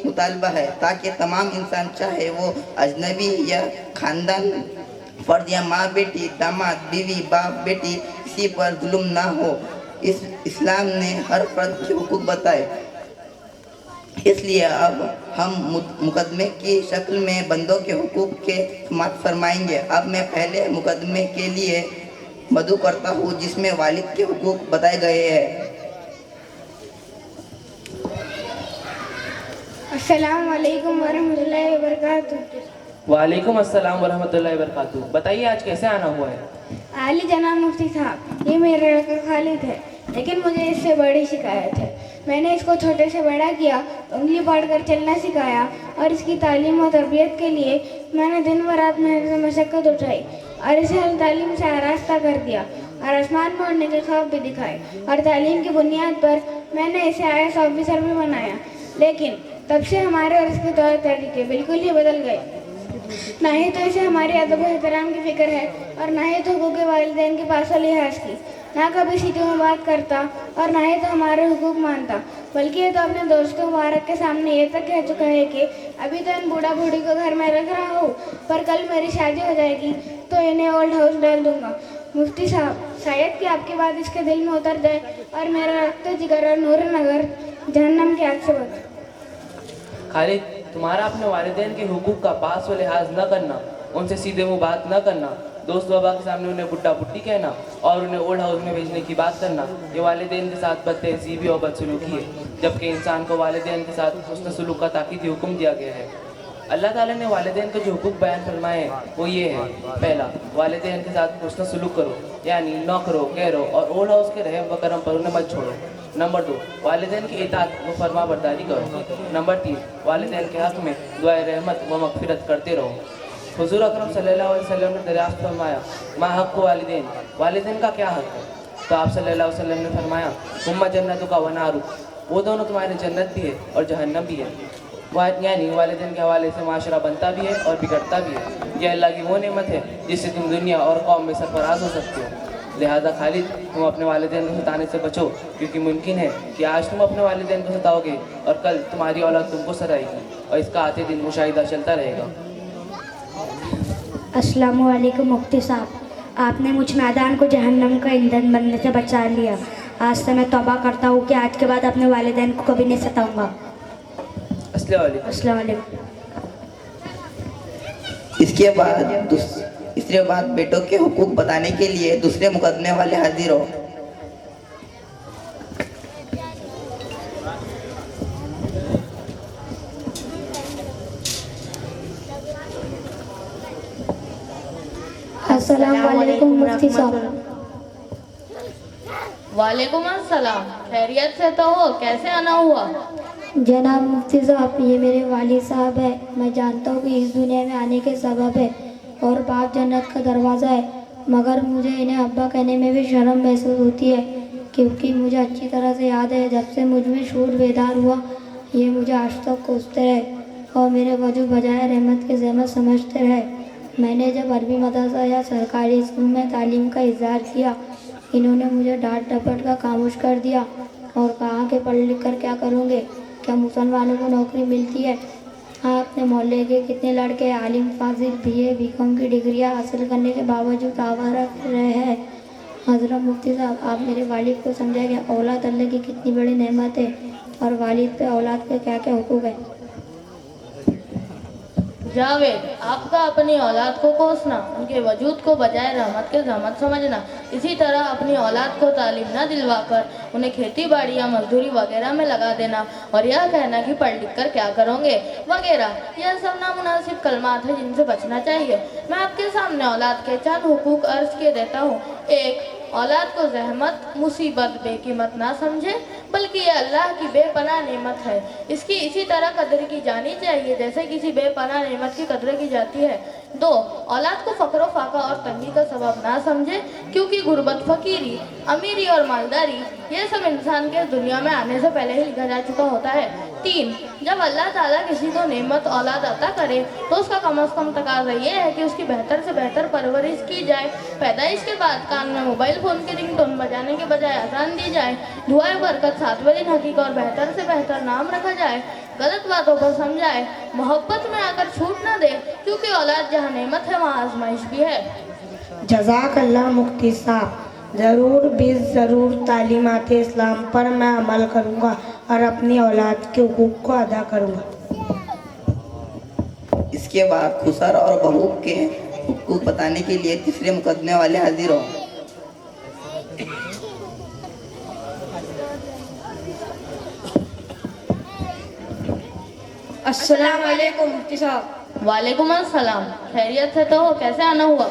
مطالبہ ہے تاکہ تمام انسان چاہے وہ اجنبی یا خاندان فرد یا ماں بیٹی داماد بیوی باپ بیٹی کسی پر ظلم نہ ہو۔ اسلام نے ہر فرد کے حقوق بتائے، اس لیے اب ہم مقدمے کی شکل میں بندوں کے حقوق کے سماعت فرمائیں گے۔ اب میں پہلے مقدمے کے لیے مدعو کرتا ہوں جس میں والد کے حقوق بتائے گئے ہیں۔ السلام علیکم ورحمۃ اللہ وبرکاتہ۔ وعلیکم السلام ورحمۃ اللہ وبرکاتہ۔ بتائیے آج کیسے آنا ہوا ہے؟ عالی جناب مفتی صاحب، یہ میرا لڑکا خالد ہے، لیکن مجھے اس سے بڑی شکایت ہے۔ میں نے اس کو چھوٹے سے بڑا کیا، انگلی پاڑ کر چلنا سکھایا اور اس کی تعلیم و تربیت کے لیے میں نے دن و رات محنت و مشقت اٹھائی اور اسے تعلیم سے آراستہ کر دیا اور آسمان میں اڑنے کے خواب بھی دکھائے، اور تعلیم کی بنیاد پر میں نے اسے IAS آفیسر بھی بنایا۔ لیکن تب سے ہمارے اور اس کے طور طریقے بالکل ہی بدل گئے۔ نہ ہی تو اسے ہماری ادب و احترام کی فکر ہے اور نہ ہی تو حقوق والدین کے پاس و لحاظ کی، نہ کبھی سیٹوں میں بات کرتا اور نہ ہی تو ہمارے حقوق مانتا، بلکہ یہ تو اپنے دوستوں مبارک کے سامنے یہ تک کہہ چکا ہے کہ ابھی تو ان بوڑھا بوڑھی کو گھر میں رکھ رہا ہوں، پر کل میری شادی ہو جائے گی تو انہیں اولڈ ہاؤس ڈال دوں گا۔ مفتی صاحب، شاید کہ آپ کی بات اس کے دل میں اتر جائے اور میرا رکت جگر اور نور نگر جہنم کی آگ سے بچے۔ خالد، تمہارا اپنے والدین کے حقوق کا پاس و لحاظ نہ کرنا، ان سے سیدھے منہ بات نہ کرنا، دوست بابا کے سامنے انہیں بڈھا بڈھی کہنا اور انہیں اولڈ ہاؤس میں بھیجنے کی بات کرنا، یہ والدین کے ساتھ بد تہذیبی اور بدسلوکی ہے، جبکہ انسان کو والدین کے ساتھ حسن سلوک کا تاکیدی حکم دیا گیا ہے۔ اللہ تعالیٰ نے والدین کو جو حقوق بیان فرمائے ہیں وہ یہ ہے: پہلا، والدین کے ساتھ حسن سلوک کرو، یعنی نوکرو کہرو اور اولڈ ہاؤس کے رحم و کرم پر انہیں مت چھوڑو۔ نمبر 2، والدین کی اطاعت و فرما برداری کرو۔ نمبر 3، والدین کے حق میں دعائے رحمت و مغفرت کرتے رہو۔ حضور اکرم صلی اللہ علیہ وسلم نے دریافت فرمایا، ما حق والدین، والدین کا کیا حق ہے؟ تو آپ صلی اللہ علیہ وسلم نے فرمایا، ہما جنتک و نارک، وہ دونوں تمہاری جنت بھی ہے اور جہنم بھی ہے۔ یعنی والدین کے حوالے سے معاشرہ بنتا بھی ہے اور بگڑتا بھی ہے۔ یہ اللہ کی وہ نعمت ہے جس سے تم دنیا اور قوم میں سرفراز ہو سکتے ہو۔ لہذا خالد، تم اپنے والدین کو ستانے سے بچو، کیونکہ ممکن ہے کہ آج تم اپنے والدین کو ستاؤ گے اور کل تمہاری اولاد تم کو ستائے گی، اور اس کا آتے دن مشاہدہ چلتا رہے گا۔ السلام علیکم مفتی صاحب، آپ نے مجھ نادان کو جہنم کا ایندھن بننے سے بچا لیا۔ آج سے میں توبہ کرتا ہوں کہ آج کے بعد اپنے والدین کو کبھی نہیں ستاؤں گا۔ السلام علیکم۔ اس کے بعد بیٹوں کے حقوق بتانے کے لیے دوسرے مقدمے والے حاضر ہو۔ السلام علیکم مفتی صاحب۔ وعلیکم السلام، خیریت سے تو ہو؟ کیسے آنا ہوا؟ جناب مفتی صاحب، یہ میرے والد صاحب ہے۔ میں جانتا ہوں کہ اس دنیا میں آنے کے سبب ہے اور باپ جنت کا دروازہ ہے، مگر مجھے انہیں ابا کہنے میں بھی شرم محسوس ہوتی ہے، کیونکہ مجھے اچھی طرح سے یاد ہے جب سے مجھ میں شعور بیدار ہوا یہ مجھے آج تک کوستے رہے اور میرے وجود بجائے رحمت کی زحمت سمجھتے رہے۔ میں نے جب عربی مدرسہ یا سرکاری اسکول میں تعلیم کا اظہار کیا، انہوں نے مجھے ڈانٹ ڈپٹ کا خاموش کر دیا اور کہا کہ پڑھ لکھ کر کیا کروں گے؟ کیا مسلمانوں کو نوکری ملتی ہے؟ ہاں، اپنے محلے کے کتنے لڑکے عالم فاضل BA BCom کی ڈگریاں حاصل کرنے کے باوجود آوارہ رہے ہیں۔ حضرت مفتی صاحب، آپ میرے والد کو سمجھائیں کہ اولاد اللہ کی کتنی بڑی نعمت ہے اور والد پہ اولاد کے کیا کیا حقوق ہیں۔ جاوید، آپ کا اپنی اولاد کو کوسنا، ان کے وجود کو بجائے رحمت کے زحمت سمجھنا، اسی طرح اپنی اولاد کو تعلیم نہ دلوا کر انہیں کھیتی باڑی یا مزدوری وغیرہ میں لگا دینا اور یہ کہنا کہ پڑھ لکھ کر کیا کرو گے وغیرہ، یہ سب نامناسب کلمات ہیں جن سے بچنا چاہیے۔ میں آپ کے سامنے اولاد کے چند حقوق عرض کیے دیتا ہوں۔ 1، اولاد کو زحمت، مصیبت، بے قیمت نہ سمجھے، بلکہ یہ اللہ کی بے پناہ نعمت ہے، اس کی اسی طرح قدر کی جانی چاہیے جیسے کسی بے پناہ نعمت کی قدر کی جاتی ہے۔ 2، اولاد کو فقر و فاقہ اور تنگی کا سبب نہ سمجھے، کیونکہ غربت، فقیری، امیری اور مالداری یہ سب انسان کے دنیا میں آنے سے پہلے ہی لکھا جا چکا ہوتا ہے۔ 3، جب اللہ تعالیٰ کسی کو نعمت اولاد عطا کرے تو اس کا کم از کم تقاضا یہ ہے کہ اس کی بہتر سے بہتر پرورش کی جائے۔ پیدائش کے بعد کان میں موبائل فون کی رنگ ٹون بجانے کے بجائے اذان دی جائے، دعائے برکت 7ویں دن حقیقہ اور بہتر سے بہتر نام رکھا جائے، गलत बातों पर समझाए, मोहब्बत में आकर छूट ना दे, क्योंकि औलाद जहाँ नेमत है वहाँ आजमाइश भी है। जज़ाकल्लाह मुफ्ती साहब, ज़रूर ज़रूर तालीमात इस्लाम पर मैं अमल करूँगा और अपनी औलाद के हुकूक को अदा करूँगा। इसके बाद खुसर और बहू के हुकूक बताने के लिए तीसरे मुकदमे वाले हाजिर हो। अस्सलाम वालेकुम मुफ्ती साहब। वालेकुम अस्सलाम, खैरियत है? तो कैसे आना हुआ?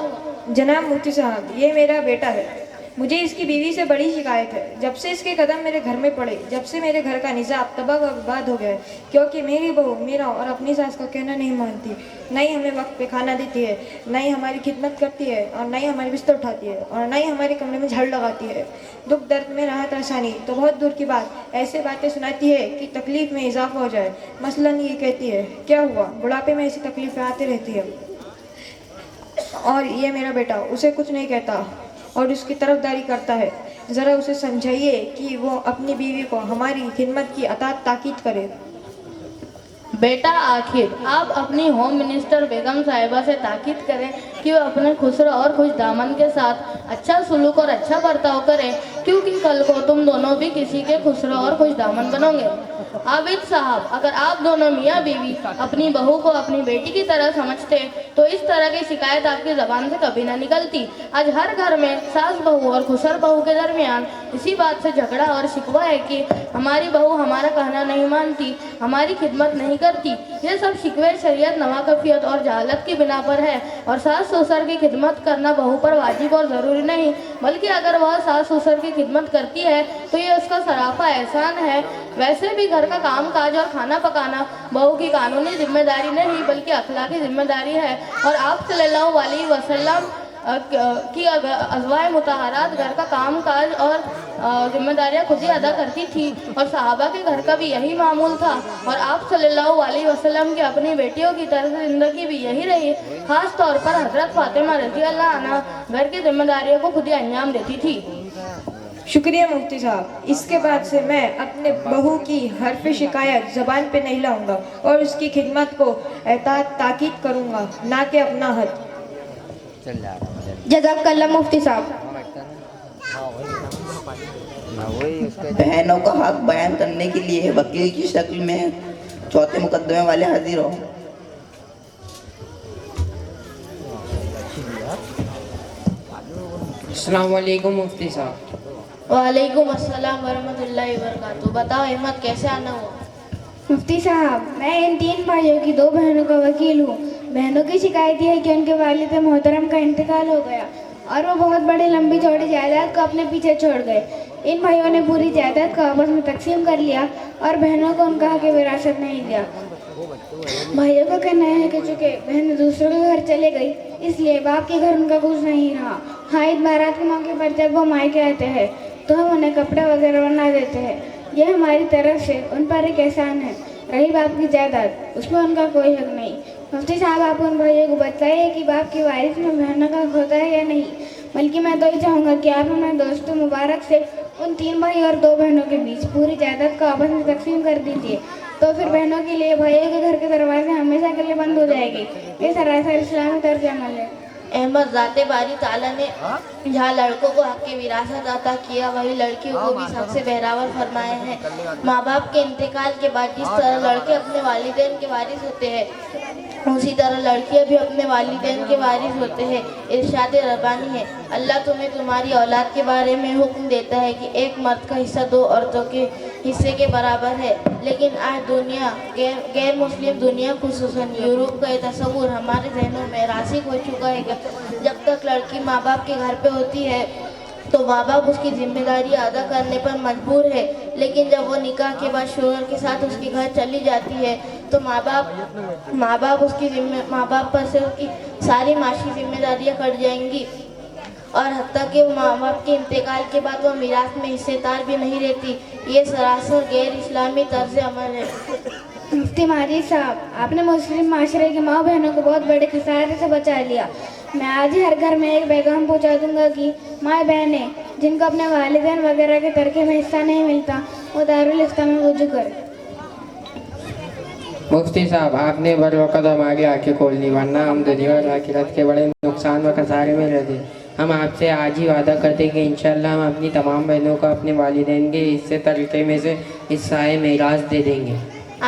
जनाब मुफ्ती साहब, ये मेरा बेटा है। मुझे इसकी बीवी से बड़ी शिकायत है। जब से इसके कदम मेरे घर में पड़े, जब से मेरे घर का निज़ाम तबाह व बर्बाद हो गया है, क्योंकि मेरी बहू मेरा और अपनी सास का कहना नहीं मानती, न ही हमें वक्त पे खाना देती है, न ही हमारी खिदमत करती है, और न ही हमारी बिस्तर उठाती है, और न ही हमारे कमरे में झाड़ू लगाती है। दुख दर्द में राहत आसानी तो बहुत दूर की बात, ऐसे बातें सुनाती है कि तकलीफ़ में इजाफा हो जाए। मसलन ये कहती है, क्या हुआ, बुढ़ापे में ऐसी तकलीफ़ें आती रहती है। और ये मेरा बेटा उसे कुछ नहीं कहता और उसकी तरफदारी करता है। ज़रा उसे समझाइए कि वो अपनी बीवी को हमारी खिदमत की अतात ताकीद करे। बेटा, आखिर आप अपनी होम मिनिस्टर बेगम साहिबा से ताकीद करें कि वो अपने खुसरो और खुश दामन के साथ अच्छा सुलूक और अच्छा बर्ताव करें, क्योंकि कल को तुम दोनों भी किसी के खुसरो और खुश दामन बनोगे। आबिद साहब, अगर आप दोनों मियाँ बीवी अपनी बहू को अपनी बेटी की तरह समझते तो इस तरह की शिकायत आपकी ज़बान से कभी ना निकलती। आज हर घर में सास बहू और खुसर बहू के दरमियान इसी बात से झगड़ा और शिकवा है कि हमारी बहू हमारा कहना नहीं मानती, हमारी खिदमत नहीं करती। ये सब शिकवे शरीयत, नवाकफियत और जहालत की बिना पर है, और सास ससुर की खिदमत करना बहू पर वाजिब और ज़रूरी नहीं, बल्कि अगर वह सास ससुर की खिदमत करती है तो ये उसका सराफा एहसान है। वैसे भी घर का काम काज और खाना पकाना बहू की कानूनी जिम्मेदारी नहीं बल्कि अखलाकी जिम्मेदारी है, और आप सल्लल्लाहु अलैहि वसल्लम की अज़वाए मुतहरात घर का काम काज और जिम्मेदारियाँ खुद ही अदा करती थी, और सहाबा के घर का भी यही मामूल था, और आप सल्लल्लाहु अलैहि वसल्लम की अपनी बेटियों की तरह ज़िंदगी भी यही रही। ख़ास तौर पर हज़रत फ़ातिमा रज़ियल्लाहु अन्हा घर की जिम्मेदारियों को खुद ही अंजाम देती थी। शुक्रिया मुफ्ती साहब। इसके बाद से मैं अपने बहू की हरफ शिकायत ज़बान पे नहीं लाऊंगा और उसकी खिदमत को एतात ताकीद करूंगा, ना कि अपना हद। जज़ाकल्लाह मुफ्ती साहब। बहनों का हक बयान करने के लिए वकील की शक्ल में चौथे मुकदमे वाले हाजिर हो। अस्सलाम वालेकुम मुफ्ती साहब। वालेकुम अस्सलाम वरहमतुल्लाहि वबरकातुहू। बताओ अहमद, कैसे आना हुआ? मुफ्ती साहब, मैं इन 3 भाइयों की 2 बहनों का वकील हूँ। बहनों की शिकायत यह है कि उनके वालिद मोहतरम का इंतकाल हो गया और वो बहुत बड़ी लंबी चौड़ी जायदाद को अपने पीछे छोड़ गए। इन भाइयों ने पूरी जायदाद को आपस में तकसीम कर लिया और बहनों को उनका हक विरासत नहीं दिया। भाइयों का कहना है कि चूँकि बहनें दूसरों के घर चले गई, इसलिए बाप के घर उनका कुछ नहीं रहा। हाँ, ईद बारात के मौके पर जब वो मायके आते हैं तो हम उन्हें कपड़े वगैरह बना देते हैं। यह हमारी तरफ से उन पर एक एहसान है। रही बाप की जायदाद, उसमें उनका कोई हक नहीं। मुफ्ती साहब, आप उन भाइयों को बताइए कि बाप की वारिस में बहनों का हक होता है या नहीं। बल्कि मैं तो ही चाहूँगा कि आप हमें दोस्तों मुबारक से उन 3 भाई और 2 बहनों के बीच पूरी जायदाद को आपस में तकसीम कर दीजिए, तो फिर बहनों के लिए भाइयों के घर के दरवाजे हमेशा के लिए बंद हो जाएगी। ये सरासर इस्लामी तर्ज अमल है। अहमद, ज़ाते बारी ताला ने जहाँ लड़कों को हक की विरासत अता किया, वही लड़कियों को भी सबसे बहरावर फरमाए हैं। माँ बाप के इंतकाल के बाद जिस तरह लड़के अपने वालिदैन के वारिस होते हैं, उसी तरह लड़कियाँ भी अपने वालिदैन के वारिस होते हैं। इरशाद रब्बानी है, अल्लाह तुम्हें तुम्हारी औलाद के बारे में हुक्म देता है कि एक मर्द का हिस्सा 2 औरतों के हिस्से के बराबर है। लेकिन आज दुनिया, गैर मुस्लिम दुनिया, खुसूसन यूरोप का ये तस्वुर हमारे जहनों में रासिक हो चुका है कि जब तक लड़की माँ बाप के घर पे होती है तो माँ बाप उसकी जिम्मेदारी अदा करने पर मजबूर है, लेकिन जब वो निकाह के बाद शोहर के साथ उसके घर चली जाती है तो माँ बाप पर से उसकी सारी माशी जिम्मेदारियाँ कट जाएंगी, और हत्ता कि माँ बाप के इंतकाल के बाद वो मीरास में हिस्सेदार भी नहीं रहती। ये सरासर गैर इस्लामी तर्ज अमल है। मुफ्ती माजिद साहब, आपने मुस्लिम माशरे की माँ बहनों को बहुत बड़े खसारे से बचा लिया। मैं आज ही हर घर में एक पैगाम पहुँचा दूंगा कि माँ बहनें जिनको अपने वालिदैन वगैरह के तरके में हिस्सा नहीं मिलता, वो दारुल इफ्ता में वुजू करें। मुफ्ती साहब, आपने बर वक़्त हमारी आंखें खोल दी, वरना हम दुनिया और आखिरत के बड़े नुकसान व खसारे में रहते। हम आपसे आज ही वादा करते हैं कि इंशाअल्लाह हम अपनी तमाम बहनों को अपने वालिदैन के हिस्से तरीक़े में से हिस्साए मेराज दे देंगे।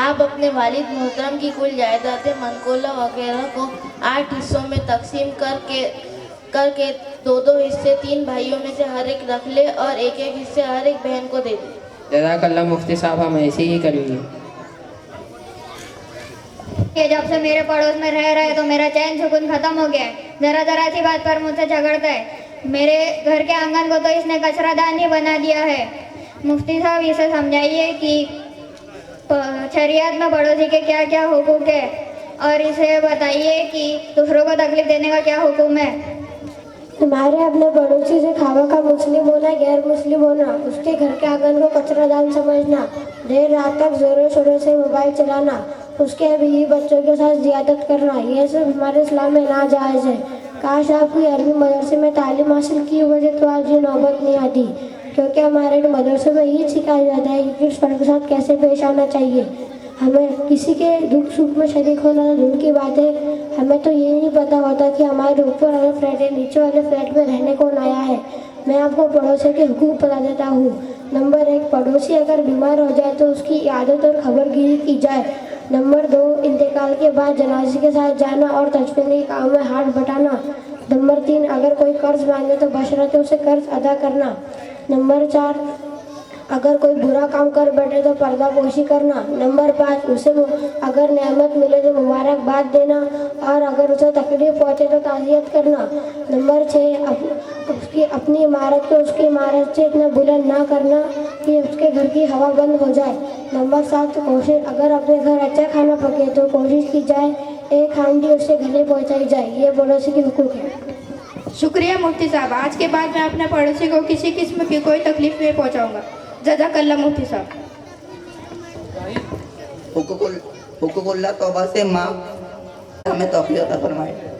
आप अपने वालिद मोहतरम की कुल जायदादें मनकोला वगैरह को 8 हिस्सों में तकसीम करके 2-2 हिस्से 3 भाइयों में से हर एक रख ले और 1-1 हिस्से हर एक बहन को दे दे। जज़ाकल्लाह मुफ्ती साहब, हम ऐसे ही करेंगे। कि जब से मेरे पड़ोस में रह रहे तो मेरा चैन सुकून खत्म हो गया है। जरा जरा सी बात पर मुझसे झगड़ता है। मेरे घर के आंगन को तो इसने कचरादान ही बना दिया है। मुफ्ती साहब, इसे समझाइए कि शरीयत में पड़ोसी के क्या क्या हुकूक है और इसे बताइए कि दूसरों को तकलीफ देने का क्या हुक्म है। तुम्हारे अपने पड़ोसी से खावा का मुस्लिम होना, गैर मुस्लिम होना, उसके घर के आंगन को कचरादान समझना, देर रात तक जोरों शोरों से मोबाइल चलाना, उसके बीवी बच्चों के साथ ज़ियादत करना, यह सब हमारे इस्लाम में नाजायज़ है। काश आपकी अरबी मदरसे में तालीम हासिल की वजह तो आज ये नौबत नहीं आती, क्योंकि हमारे मदरसे में ये सिखाया जाता है कि किस के साथ कैसे पेश आना चाहिए। हमें किसी के दुख सुख में शरीक होना तो दूर की बात है, हमें तो ये नहीं पता होता कि हमारे ऊपर वाले फ्लैट है, नीचे वाले फ्लैट में रहने कौन आया है। मैं आपको पड़ोसी के हुकूक बता देता हूँ। नंबर 1, पड़ोसी अगर बीमार हो जाए तो उसकी इयादत और खबरगिरी की जाए। नंबर 2, इंतकाल के बाद जनाजे के साथ जाना और तजफीनी काम में हाथ बटाना। नंबर 3, अगर कोई कर्ज मांगे तो बशरते उसे कर्ज अदा करना। नंबर 4, अगर कोई बुरा काम कर बैठे तो पर्दा पोशी करना। नंबर 5, उसे अगर नेमत मिले तो मुबारकबाद देना और अगर उसे तकलीफ पहुँचे तो ताज़ियत करना। नंबर 6, उसकी अपनी इमारत को उसकी इमारत से इतना बुलंद ना करना कि उसके घर की हवा बंद हो जाए। नंबर 7, कोशिश अगर अपने घर अच्छा खाना पके तो कोशिश की जाए एक हांडी उससे घरे पहुँचाई जाए। ये पड़ोसी की हुकूक है। शुक्रिया मुफ्ती साहब, आज के बाद मैं अपने पड़ोसी को किसी किस्म की कोई तकलीफ नहीं पहुंचाऊंगा। जज़ाकल्लाह मुफ्ती साहब। हुकूकुल्लाह तौबा से माँ हमें तौफीक अता फरमाए।